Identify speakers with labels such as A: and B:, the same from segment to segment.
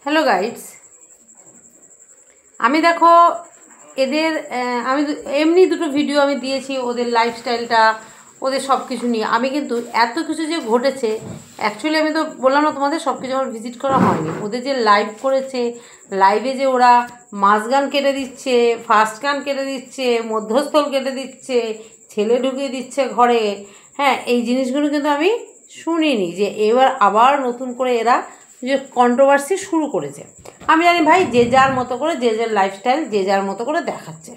A: Hello guides, আমি দেখো এদের আমি এমনি দুটো ভিডিও আমি দিয়েছি ওদের লাইফস্টাইলটা, ওদের সব কিছু নিয়ে। আমি কিন্তু এত কিছু যে ঘটেছে, অ্যাকচুয়ালি আমি তো বললাম না তোমাদের, সব কিছু আমার ভিজিট করা হয়নি। ওদের যে লাইভ করেছে, লাইভে যে ওরা মাঝগান কেটে দিচ্ছে, ফার্স্ট গান কেটে দিচ্ছে, মধ্যস্থল কেটে দিচ্ছে, ছেলে ঢুকিয়ে দিচ্ছে ঘরে, হ্যাঁ, এই জিনিসগুলো কিন্তু আমি শুনিনি যে এবার আবার নতুন করে এরা যে কন্ট্রোভার্সি শুরু করেছে। আমি জানি ভাই, যে যার মতো করে, যে যার লাইফস্টাইল যে যার মতো করে দেখাচ্ছে,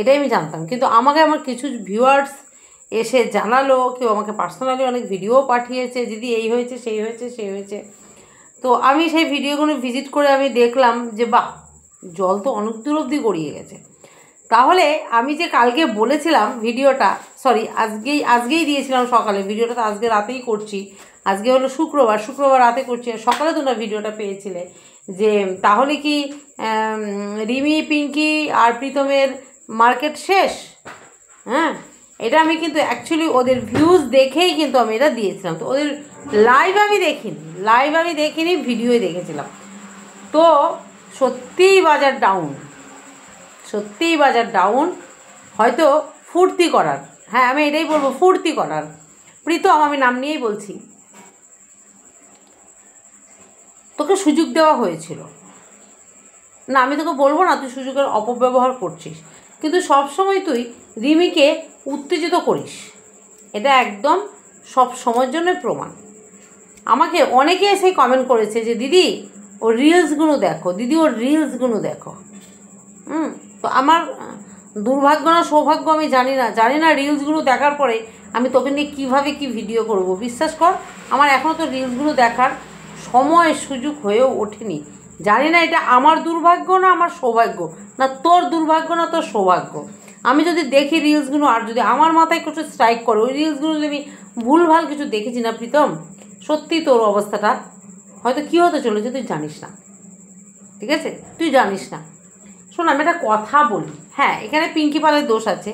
A: এটাই আমি জানতাম। কিন্তু আমাকে আমার কিছু ভিউয়ার্স এসে জানালো, কেউ আমাকে পার্সোনালি অনেক ভিডিও পাঠিয়েছে, দিদি এই হয়েছে, সেই হয়েছে, সেই হয়েছে। তো আমি সেই ভিডিওগুলো ভিজিট করে আমি দেখলাম যে বাহ, জল তো অনেক দূর অবধি গড়িয়ে গেছে। তাহলে আমি যে কালকে বলেছিলাম ভিডিওটা, সরি আজকেই দিয়েছিলাম সকালে, ভিডিওটা তো আজকে রাতেই করছি। আজকে হলো শুক্রবার রাতে করছি, সকালে তোমরা ভিডিওটা পেয়েছিলে। যে তাহলে কি রিমি, পিঙ্কি আর প্রীতমের মার্কেট শেষ? হ্যাঁ, এটা আমি কিন্তু অ্যাকচুয়ালি ওদের ভিউজ দেখেই কিন্তু আমি এটা দিয়েছিলাম। তো ওদের লাইভ আমি দেখিনি, ভিডিওই দেখেছিলাম। তো সত্যিই বাজার ডাউন, হয়তো ফুর্তি করার, হ্যাঁ আমি এটাই বলবো, ফুর্তি করার। প্রীতম, আমি নাম নিয়েই বলছি, তোকে সুযোগ দেওয়া হয়েছিল না, আমি তোকে বলবো না তুই সুযোগের অপব্যবহার করছিস, কিন্তু সবসময় তুই রিমিকে উত্তেজিত করিস, এটা একদম সব সময়ের জন্য প্রমাণ। আমাকে অনেকে এসে কমেন্ট করেছে যে দিদি ওর রিলসগুলো দেখো। তো আমার দুর্ভাগ্য না সৌভাগ্য আমি জানি না রিলসগুলো দেখার পরে আমি তোকে নিয়ে কীভাবে কী ভিডিও করব। বিশ্বাস কর, আমার এখনও তো রিলসগুলো দেখার সময় সুযোগ হয়েও ওঠেনি। জানি না এটা আমার দুর্ভাগ্য না আমার সৌভাগ্য, না তোর দুর্ভাগ্য না তোর সৌভাগ্য। আমি যদি দেখি রিলসগুলো, আর যদি আমার মাথায় কিছু স্ট্রাইক করে, ওই রিলসগুলো যদি আমি ভুলভাল কিছু দেখেছি না প্রীতম, সত্যি তোর অবস্থাটা হয়তো কী হতে চলেছে তুই জানিস না। ঠিক আছে, তুই জানিস না। শোন, আমি একটা কথা বলি, হ্যাঁ এখানে পিঙ্কি পালের দোষ আছে,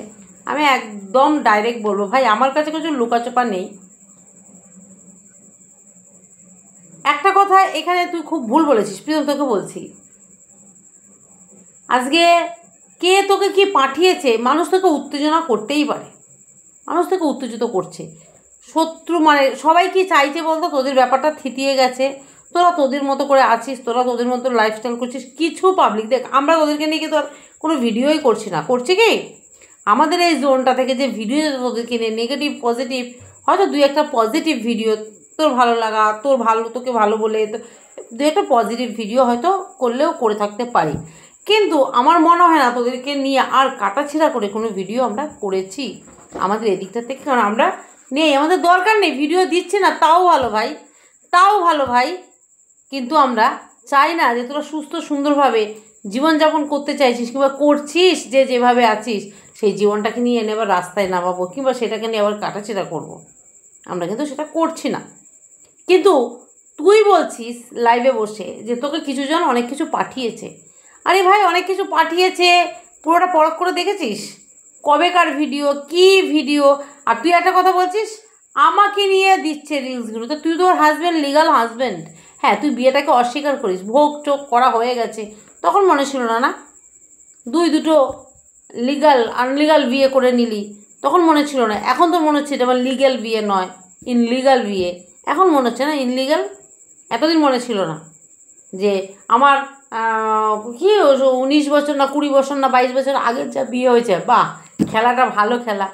A: আমি একদম ডাইরেক্ট বলবো ভাই, আমার কাছে কিছু লুকাচোপা নেই। একটা কথা এখানে তুই খুব ভুল বলেছিস প্রীতম, তোকে বলছি, আজকে কে তোকে কি পাঠিয়েছে, মানুষ তোকে উত্তেজনা করতেই পারে, মানুষ তোকে উত্তেজিত করছে। শত্রু মানে সবাই কি চাইছে বলতো, তোদের ব্যাপারটা থিতিয়ে গেছে, তোরা তোদের মতো করে আছিস, তোরা তোদের মতো লাইফস্টাইল করছিস। কিছু পাবলিক দেখ, আমরা তোদেরকে নিয়ে কিন্তু আর কোনো ভিডিওই করছি না, করছি কি আমাদের এই জোনটা থেকে যে ভিডিও তোদেরকে নিয়ে নেগেটিভ পজিটিভ, হয়তো দুই একটা পজিটিভ ভিডিও তোর ভালো লাগা, তোকে ভালো বলে দু একটা পজিটিভ ভিডিও হয়তো করে থাকতে পারি, কিন্তু আমার মনে হয় না তোদেরকে নিয়ে আর কাটাছিড়া করে কোনো ভিডিও আমরা করেছি আমাদের এদিকটা থেকে। কারণ আমরা নেই, আমাদের দরকার নেই, ভিডিও দিচ্ছি না, তাও ভালো ভাই, কিন্তু আমরা চাই না যে তোরা সুস্থ সুন্দরভাবে জীবনযাপন করতে চাইছিস কিংবা করছিস, যেভাবে আছিস সেই জীবনটাকে নিয়ে এনে আবার রাস্তায় নামাবো কিংবা সেটাকে নিয়ে আবার কাটাছেড়া করবো, আমরা কিন্তু সেটা করছি না। কিন্তু তুই বলছিস লাইভে বসে যে তোকে কিছুজন অনেক কিছু পাঠিয়েছে। আরে ভাই, অনেক কিছু পাঠিয়েছে, পুরোটা পরখ করে দেখেছিস? কবেকার ভিডিও, কি ভিডিও? আর তুই একটা কথা বলছিস আমাকে নিয়ে দিচ্ছে রিলসগুলো, তো তুই তো ওর হাজব্যান্ড, লিগাল হাজব্যান্ড। হ্যাঁ, তুই বিয়েটাকে অস্বীকার করিস, ভোগ চোখ করা হয়ে গেছে, তখন মনে ছিল না, না দুটো আনলিগাল বিয়ে করে নিলি, তখন মনে ছিল না? এখন তো মনে হচ্ছে এটা আমার লিগ্যাল বিয়ে নয়, ইনলিগাল বিয়ে, এখন মনে হচ্ছে না ইনলিগাল? এতদিন মনে ছিল না যে আমার কি 19 বছর না 20 বছর না 22 বছর আগের যা বিয়ে হয়েছে? বাহ, খেলাটা ভালো খেলা।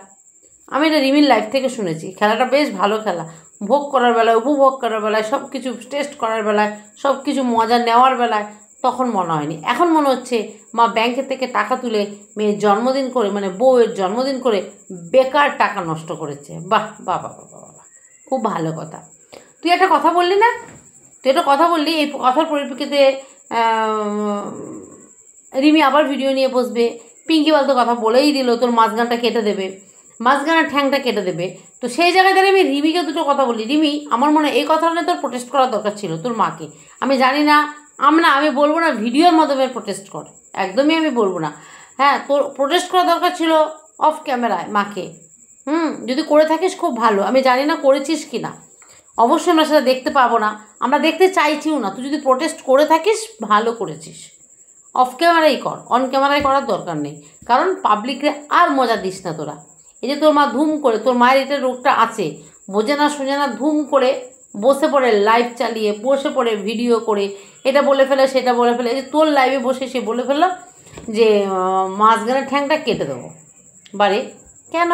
A: আমি এটা রিমির লাইফ থেকে শুনেছি, খেলাটা বেশ ভালো খেলা, ভোগ করার বেলায়, উপভোগ করার বেলায়, সব কিছু টেস্ট করার বেলায়, সব কিছু মজা নেওয়ার বেলায় তখন মনে হয়নি। এখন মনে হচ্ছে মা ব্যাংকের থেকে টাকা তুলে মেয়ের জন্মদিন করে, মানে বউয়ের জন্মদিন করে বেকার টাকা নষ্ট করেছে। বাহ বাহ বাহ বাহ বাহ, খুব ভালো কথা। তুই একটা কথা বললি না, এই কথার পরিপ্রেক্ষিতে রিমি আবার ভিডিও নিয়ে বসবে, পিঙ্কি বলতো কথা বলেই দিল তোর মাঝগানটা কেটে দেবে, মাঝগানের ঠ্যাংটা কেটে দেবে। তো সেই জায়গায় দাঁড়িয়ে আমি রিমিকে দুটো কথা বলি, রিমি আমার মনে হয় এই কথাটা নিয়ে তোর প্রোটেস্ট করার দরকার ছিল তোর মাকে। আমি জানি না, আমি বলবো না ভিডিওর মাধ্যমে প্রোটেস্ট কর, একদমই আমি বলবো না। হ্যাঁ, তোর প্রোটেস্ট করা দরকার ছিল অফ ক্যামেরায় মাকে। যদি করে থাকিস খুব ভালো, আমি জানি না করেছিস কি না। অবশ্যই আমরা সেটা দেখতে পাবো না, আমরা দেখতে চাইছিও না। তুই যদি প্রোটেস্ট করে থাকিস ভালো করেছিস, অফ ক্যামেরাই কর, অন ক্যামেরায় করার দরকার নেই। কারণ পাবলিকরে আর মজা দিস না তোরা। এই যে তোর মা ধুম করে, তোর মায়ের এটা রোগটা আছে, বোঝে না শোঝে না, ধুম করে বসে পড়ে লাইভ চালিয়ে, বসে পড়ে ভিডিও করে, এটা বলে ফেলে সেটা বলে ফেলে। এই যে তোর লাইভে বসে সে বলে ফেললো যে মাঝখানে ঠ্যাংটা কেটে দেবো। বারে কেন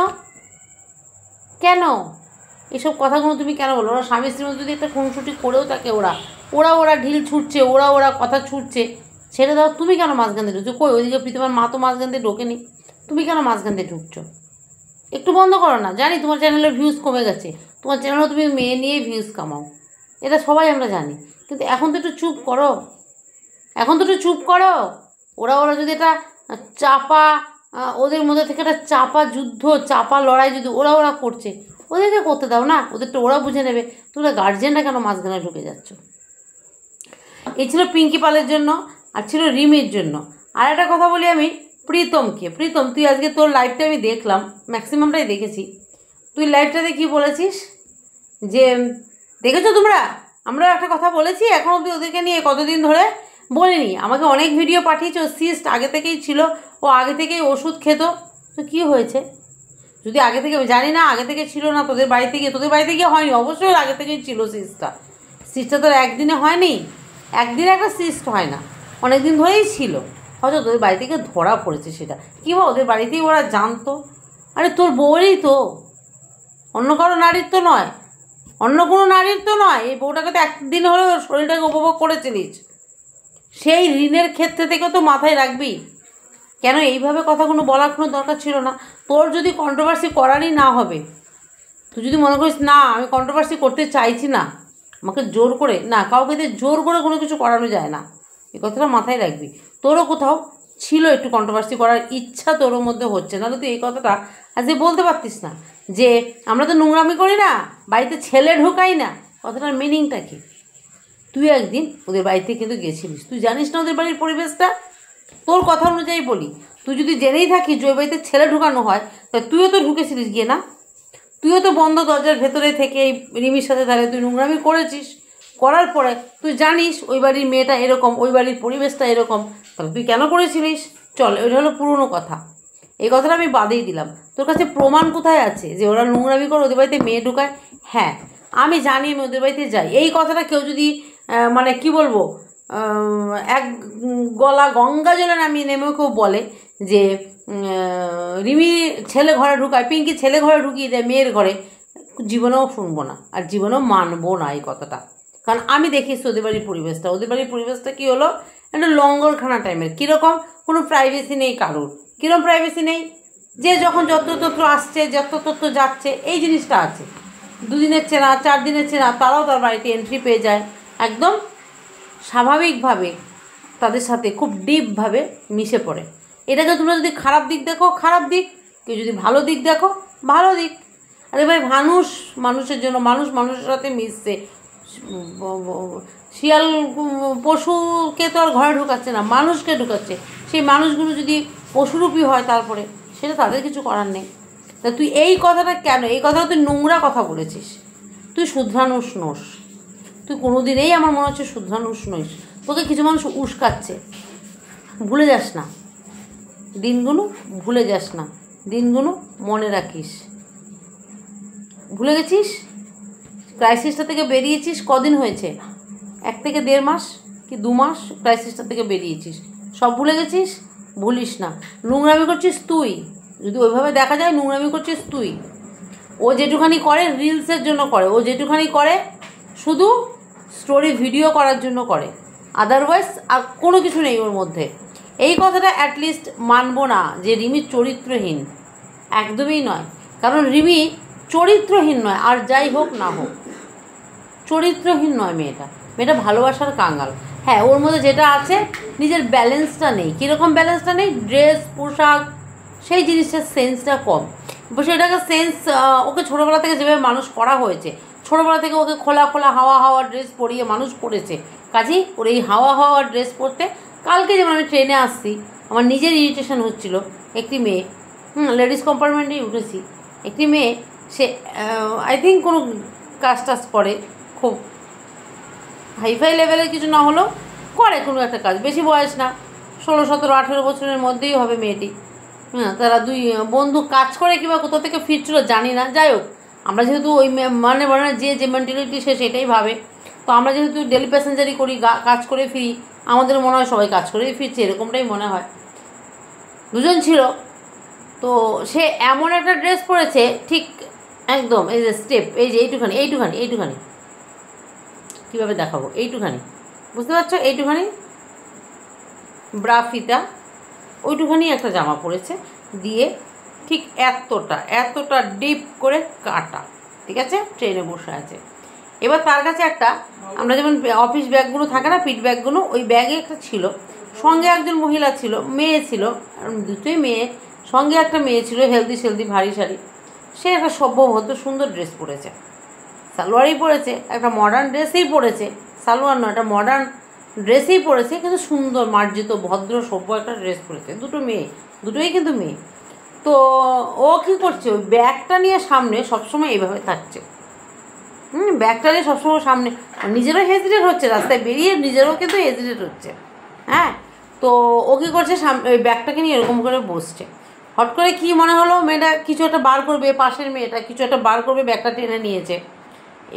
A: কেন এসব কথাগুলো তুমি কেন বলো? ওরা স্বামী স্ত্রীর মধ্যে যদি একটা খুনসুটি করেও থাকে, ওরা ঢিল ছুটছে, ওরা কথা ছুটছে, ছেড়ে দাও। তুমি কেন মাঝখান দিয়ে ঢুকছো? কই ওইদিকে প্রীতমের মা তো মাঝখান দিয়ে ঢোকেনি, তুমি কেন মাঝখান দিয়ে ঢুকছো? একটু বন্ধ করো না। জানি তোমার চ্যানেলের ভিউজ কমে গেছে, তোমার চ্যানেলেও তুমি মেয়ে নিয়ে ভিউজ কামাও, এটা সবাই আমরা জানি, কিন্তু এখন তো একটু চুপ করো, এখন তো একটু চুপ করো। ওরা যদি এটা চাপা, ওদের মধ্যে থেকে একটা চাপা যুদ্ধ, চাপা লড়াই যদি ওরা করছে, ওদেরকে করতে দাও না, ওদেরটা ওরা বুঝে নেবে। তোমরা গার্জিয়ানরা কেন মাঝখানে ঢুকে যাচ্ছ? এই ছিল পিঙ্কি পালের জন্য, আর ছিল রিমির জন্য। আর একটা কথা বলি আমি প্রীতমকে। প্রীতম, তুই আজকে তোর লাইভটা আমি দেখলাম, ম্যাক্সিমামটাই দেখেছি। তুই লাইভটাতে কি বলেছিস যে দেখেছো তোমরা, আমরা একটা কথা বলেছি এখন অবধি ওদেরকে নিয়ে কতদিন ধরে বলিনি। আমাকে অনেক ভিডিও পাঠিয়েছে, ও সিস্ট আগে থেকেই ছিল, ও আগে থেকেই ওষুধ খেত। তো কী হয়েছে? যদি আগে থেকে, জানি না আগে থেকে ছিল না, তোদের বাড়িতে গিয়ে হয়নি, অবশ্যই আগে থেকেই ছিল সিস্টটা তো একদিনে হয়নি, একদিনে একটা সিস্ট হয় না, অনেক দিন ধরেই ছিল। হয়তো তোদের বাড়ি থেকে ধরা পড়েছে সেটা, কী বা ওদের বাড়িতেই ওরা জানতো। আরে তোর বউয়েরই তো, অন্য কারো নারীর তো নয়, অন্য কোনো নারীর তো নয়। এই বউটাকে তো একদিন হলেও শরীরটাকে উপভোগ করেছিলিস, সেই ঋণের ক্ষেত্রে থেকেও তো মাথায় রাখবি। কেন এইভাবে কথাগুলো বলার কোনো দরকার ছিল না। তোর যদি কন্ট্রোভার্সি করারই না হবে, তুই যদি মনে করিস না আমি কন্ট্রোভার্সি করতে চাইছি না, আমাকে জোর করে না, কাউকে দিয়ে জোর করে কোনো কিছু করানো যায় না, এই কথাটা মাথায় রাখবি। তোরও কোথাও ছিল একটু কন্ট্রোভার্সি করার ইচ্ছা, তোর মধ্যে হচ্ছে, নাহলে তুই এই কথাটা আজ বলতে পারতিস না যে আমরা তো নোংরামি করি না, বাড়িতে ছেলে ঢোকাই না। কথাটার মিনিংটা কি? তুই একদিন ওদের বাড়িতে কিন্তু গেছিলিস, তুই জানিস না ওদের বাড়ির পরিবেশটা। তোর কথা অনুযায়ী বলি, তুই যদি জেনেই থাকিস যে ওই বাড়িতে ছেলে ঢুকানো হয়, তাহলে তুইও তো ঢুকেছিলিস গিয়ে, না? তুইও তো বন্ধ দরজার ভেতরে থেকে এই রিমির সাথে তাহলে তুই নোংরামি করেছিস। করার পরে তুই জানিস ওই বাড়ির মেয়েটা এরকম, ওই বাড়ির পরিবেশটা এরকম, তাহলে তুই কেন করেছিলিস? চল, ওইটা হলো পুরনো কথা, এই কথাটা আমি বাদেই দিলাম। তোর কাছে প্রমাণ কোথায় আছে যে ওরা নোংরামি করে ওদের বাড়িতে মেয়ে ঢুকায়? হ্যাঁ, আমি জানি, আমি ওদের বাড়িতে যাই। এই কথাটা কেউ যদি মানে কি বলবো, এক গলা গঙ্গা জলে নামিয়ে নেমেও কেউ বলে যে রিমি ছেলে ঘরে ঢুকায়, পিঙ্কি ছেলে ঘরে ঢুকিয়ে দেয় মেয়ের ঘরে, জীবনেও শুনবো না আর জীবনেও মানবো না এই কথাটা। কারণ আমি দেখেছি ওদের বাড়ির পরিবেশটা। ওদের বাড়ির পরিবেশটা কী হলো, একটা লঙ্গরখানা টাইমের। কীরকম? কোনো প্রাইভেসি নেই কারোর। কীরকম প্রাইভেসি নেই? যে যখন যত্রতত্র আসছে, যত্রতত্র যাচ্ছে, এই জিনিসটা আছে। 2 দিনের চেনা, 4 দিনের চেনা, তারাও তার বাড়িতে এন্ট্রি পেয়ে যায়, একদম স্বাভাবিকভাবে তাদের সাথে খুব ডিপভাবে মিশে পড়ে। এটাকে তোমরা যদি খারাপ দিক দেখো, খারাপ দিক, কেউ যদি ভালো দিক দেখো, ভালো দিক। আরে ভাই, মানুষের জন্য, মানুষ মানুষের সাথে মিশছে। শিয়াল পশুকে তো আর ঘরে ঢুকাচ্ছে না, মানুষকে ঢুকাচ্ছে। সেই মানুষগুলো যদি পশুরূপী হয় তারপরে, সেটা তাদের কিছু করার নেই। তা তুই এই কথাটা কেন, এই কথাটা তুই নোংরা কথা বলেছিস। তুই শুধরানুষ নোস, তুই কোনো দিনেই আমার মনে হচ্ছে শুধরানুষ নইস। তোকে কিছু মানুষ উস্কাচ্ছে, ভুলে যাস না দিনগুলো, ভুলে যাস না দিনগুলো, মনে রাখিস। ভুলে গেছিস? ক্রাইসিসটা থেকে বেরিয়েছিস কদিন হয়েছে? 1 থেকে 1.5 মাস কি 2 মাস ক্রাইসিসটা থেকে বেরিয়েছিস, সব ভুলে গেছিস? ভুলিস না। নোংরামি করছিস তুই, যদি ওইভাবে দেখা যায় নোংরামি করছিস তুই। ও যেটুখানি করে রিলসের জন্য করে, ও যেটুখানি করে শুধু স্টোরি ভিডিও করার জন্য করে, আদারওয়াইজ আর কোনো কিছু নেই ওর মধ্যে। এই কথাটা অ্যাটলিস্ট মানবো না যে রিমি চরিত্রহীন, একদমই নয়। কারণ রিমি চরিত্রহীন নয়, আর যাই হোক না হোক চরিত্রহীন নয় মেয়েটা ভালোবাসার কাঙ্গাল। হ্যাঁ, ওর মধ্যে যেটা আছে, নিজের ব্যালেন্সটা নেই। কীরকম ব্যালেন্সটা নেই? ড্রেস পোশাক, সেই জিনিসটার সেন্সটা কম। সেটাকে সেন্স, ওকে ছোটোবেলা থেকে যেভাবে মানুষ করা হয়েছে, ছোটোবেলা থেকে ওকে খোলা খোলা হাওয়া ড্রেস পরিয়ে মানুষ করেছে, কাজেই ওর এই হাওয়া ড্রেস পরতে, কালকে যেমন আমি ট্রেনে আসছি, আমার নিজের ইরিটেশন হচ্ছিলো। একটি মেয়ে, লেডিস কম্পার্টমেন্টেই উঠেছি, একটি মেয়ে, সে আই থিঙ্ক কোনো কাজ টাজ করে, খুব হাইফাই লেভেলের কিছু না হলেও করে কোনো একটা কাজ, বেশি বয়স না, 16, 17, 18 বছরের মধ্যেই হবে মেয়েটি। হ্যাঁ, তারা দুই বন্ধু কাজ করে কিংবা কোথা থেকে ফিরছিল জানি না। যাই হোক, আমরা যেহেতু ওই মানে যে মেন্টালিটি সে সেটাই ভাবে, তো আমরা যেহেতু ডেলি প্যাসেঞ্জারি করি, কাজ করে ফিরি, আমাদের মনে হয় সবাই কাজ করেই ফিরছে, এরকমটাই মনে হয়। দুজন ছিল, তো সে এমন একটা ড্রেস পরেছে ঠিক একদম এই যে স্টেপ, এই যে এইটুখানি কীভাবে দেখাবো, এইটুখানি বুঝতে পারছো, এইটুখানি ব্রা ফিতা, ওইটুখানি একটা জামা পরেছে, দিয়ে ঠিক এতটা ডিপ করে কাটা, ঠিক আছে, ট্রেনে বসে আছে। এবার তার কাছে একটা, আমরা যেমন অফিস ব্যাগগুলো থাকে না, পিট ব্যাগগুলো, ওই ব্যাগে একটা ছিল, সঙ্গে একজন মহিলা ছিল, মেয়ে ছিল, দুটোই মেয়ে, সঙ্গে একটা মেয়ে ছিল, হেলদি ভারী শাড়ি। সে একটা সভ্য ভদ্র সুন্দর ড্রেস পরেছে, সালোয়ারই পরেছে, একটা মডার্ন ড্রেসেই পরেছে, সালোয়ার নয়, একটা মডার্ন ড্রেসেই পরেছে, কিন্তু সুন্দর মার্জিত ভদ্র সভ্য একটা ড্রেস পরেছে। দুটোই কিন্তু মেয়ে। তো ও কী করছে, ওই ব্যাগটা নিয়ে সামনে সবসময় এইভাবে থাকছে, ব্যাগটা নিয়ে সবসময় সামনে, নিজেরও হেজিটেট হচ্ছে, রাস্তায় বেরিয়ে নিজেরও কিন্তু হেজিটেট হচ্ছে। হ্যাঁ, তো ও কী করছে, সামনে ওই ব্যাগটাকে নিয়ে এরকম করে বসছে। হট করে কি মনে হলো, মেয়েটা কিছু একটা বার করবে, পাশের মেয়েটা কিছু একটা বার করবে, ব্যাগটা টেনে নিয়েছে।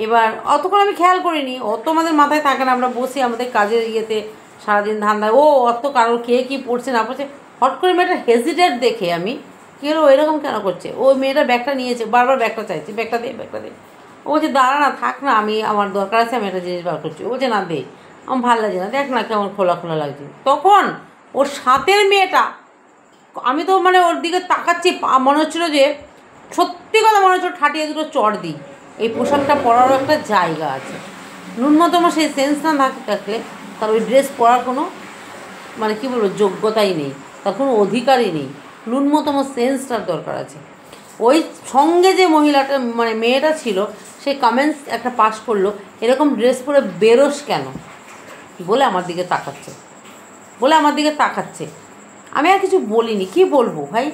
A: এবার অতক্ষণ আমি খেয়াল করিনি, অত আমাদের মাথায় থাকে না, আমরা বসি আমাদের কাজের ইয়েতে সারাদিন ধান্দায়, অত কারোর কে কী পড়ছে না পড়ছে। হট করে মেয়েটা হেজিটেট দেখে আমি, কী হলো এরকম কেন করছে, ওই মেয়েটা ব্যাগটা নিয়েছে, বারবার ব্যাগটা চাইছে, ব্যাগটা দে। ও বলছে দাঁড়া না, থাক না, আমি আমার দরকার আছে, আমি একটা জিনিস বার করছি। ও বলছে না দে, আমার ভালো লাগছে না, দেখ না কেমন খোলা লাগছে। তখন ওর সাথের মেয়েটা, আমি তো মানে ওর দিকে তাকাচ্ছি, মনে হচ্ছিলো যে সত্যি কথা মনে হচ্ছিল ঠাটিয়ে দুটো চড় দিই। এই পোশাকটা পরারও একটা জায়গা আছে, ন্যূনতম সেই সেন্স না থাকলে তার ওই ড্রেস পরার কোনো মানে কী বলবো যোগ্যতাই নেই, তার কোনো অধিকারই নেই, ন্যূনতম সেন্সটার দরকার আছে। ওই সঙ্গে যে মহিলাটা মানে মেয়েটা ছিল, সে কমেন্টস একটা পাস করলো, এরকম ড্রেস পরে বেরোস কেন বলে আমার দিকে তাকাচ্ছে। আমি আর কিছু বলিনি, কি বলবো ভাই,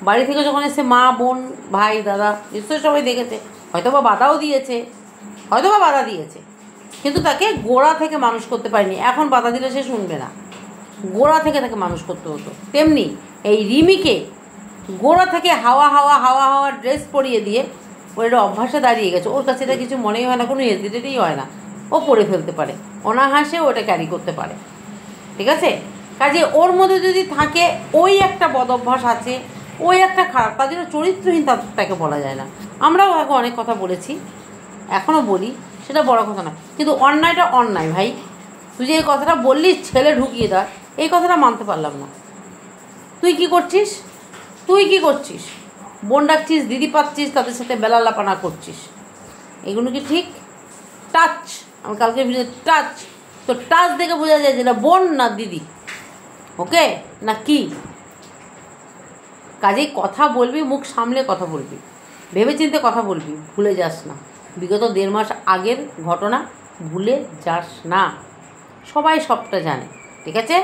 A: বাড়ি থেকে যখন এসে মা বোন ভাই দাদা নিশ্চয়ই সবাই দেখেছে, হয়তো বা বাধা দিয়েছে, কিন্তু তাকে গোড়া থেকে মানুষ করতে পারিনি। এখন বাধা দিলে সে শুনবে না, গোড়া থেকে তাকে মানুষ করতে হতো। তেমনি এই রিমিকে গোড়া থেকে হাওয়া ড্রেস পরিয়ে দিয়ে ওর একটা অভ্যাসে দাঁড়িয়ে গেছে, ওর কাছে এটা কিছু মনেই হয় না, কোনো হেজিটেটই হয় না, ও পরে ফেলতে পারে, অনাহাসে ওটা ক্যারি করতে পারে, ঠিক আছে। কাজে ওর মধ্যে যদি থাকে ওই একটা বদ অভ্যাস আছে, ওই একটা খারাপ, তার জন্য চরিত্রহীন তাকে বলা যায় না। আমরাও আগে অনেক কথা বলেছি, এখনও বলি, সেটা বড় কথা না, কিন্তু অন্যায়টা অন্যায় ভাই। তুই যে এই কথাটা বললি ছেলে ঢুকিয়ে দেয়, এই কথাটা মানতে পারলাম না। তুই কি করছিস, বোন ডাকছিস, দিদি পাচ্ছিস, তাদের সাথে বেলালাপানা করছিস, এগুলো কি ঠিক? টাচ, আমি কালকে টাচ, তো টাচ দেখে বোঝা যায় যেটা বোন না দিদি, ওকে না কি। কাজেই কথা বলবি, মুখ সামলে কথা বলবি, ভেবেচিন্তে কথা বলবি, ভুলে যাস না বিগত 1.5 মাস আগের ঘটনা, ভুলে যাস না। সবাই সবটা জানে, ঠিক আছে।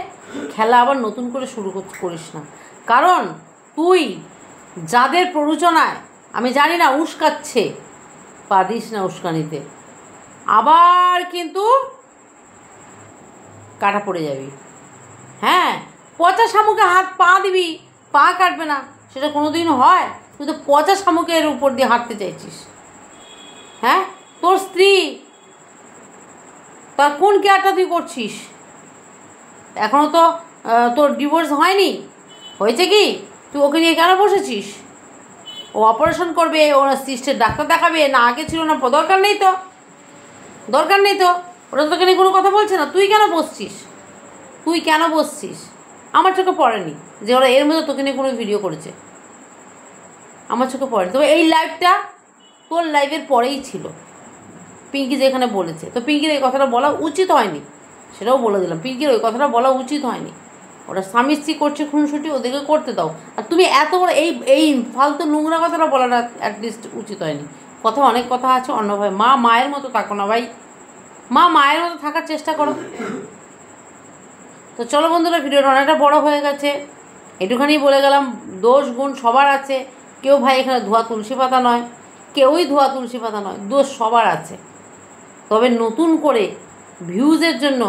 A: খেলা আবার নতুন করে শুরু করিস না, কারণ তুই যাদের প্ররোচনায় আমি জানি না উস্কাচ্ছে, পা দিস না উস্কানিতে, আবার কিন্তু কাটা পড়ে যাবি। হ্যাঁ, পচা শামুকে হাত পা দিবি, পা কাটবে না, সেটা কোনো দিন হয়? তুই তো পচা শামুকের উপর দিয়ে হাঁটতে চাইছিস। হ্যাঁ, তোর স্ত্রী, তার কোন কেয়ারটা তুই করছিস? এখনও তো তোর ডিভোর্স হয়নি, হয়েছে কি? তুই ওকে নিয়ে কেন বসেছিস? ও অপারেশন করবে, ওর সিস্টের ডাক্তার দেখাবে, না আগে ছিল না, দরকার নেই তো, ওরা তোকে নিয়ে কোনো কথা বলছে না, তুই কেন বসছিস? আমার চোখে পড়েনি যে ওরা এর মধ্যে তোকে নিয়ে কোনো ভিডিও করেছে, আমার চোখে পড়েনি। তবে এই লাইভটা তোর লাইভের পরেই ছিল, পিঙ্কি যেখানে বলেছে, তো পিঙ্কির এই কথাটা বলা উচিত হয়নি, সেটাও বলে দিলাম, পিঙ্কির ওই কথাটা বলা উচিত হয়নি। ওরা স্বামী স্ত্রী করছে খুনসুটি, ওদেরকে করতে দাও, আর তুমি এত বড় এই ফালতু নোংরা কথাটা বলাটা অ্যাটলিস্ট উচিত হয়নি। অনেক কথা আছে অন্য ভাই, মা মায়ের মতো থাকো না ভাই, মা মায়ের মতো থাকার চেষ্টা করো। তো চলো বন্ধুরা, ভিডিওটা অনেকটা বড় হয়ে গেছে, একটুখানি বলে গেলাম। দোষ গুণ সবার আছে, কেউ ভাই এখানে ধোয়া তুলসী পাতা নয়, দোষ সবার আছে। তবে নতুন করে ভিউজের জন্য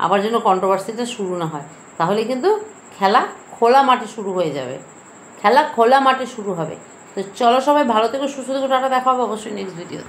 A: আবার যেন কন্ট্রোভার্সিটা শুরু না হয়, তাহলে কিন্তু খেলা খোলা মাঠে শুরু হয়ে যাবে, খেলা খোলা মাঠে শুরু হবে। তো চলো সবাই ভালো থেকো, সুস্থ থেকো, টাটা, দেখা হবে অবশ্যই নেক্সট ভিডিওতে।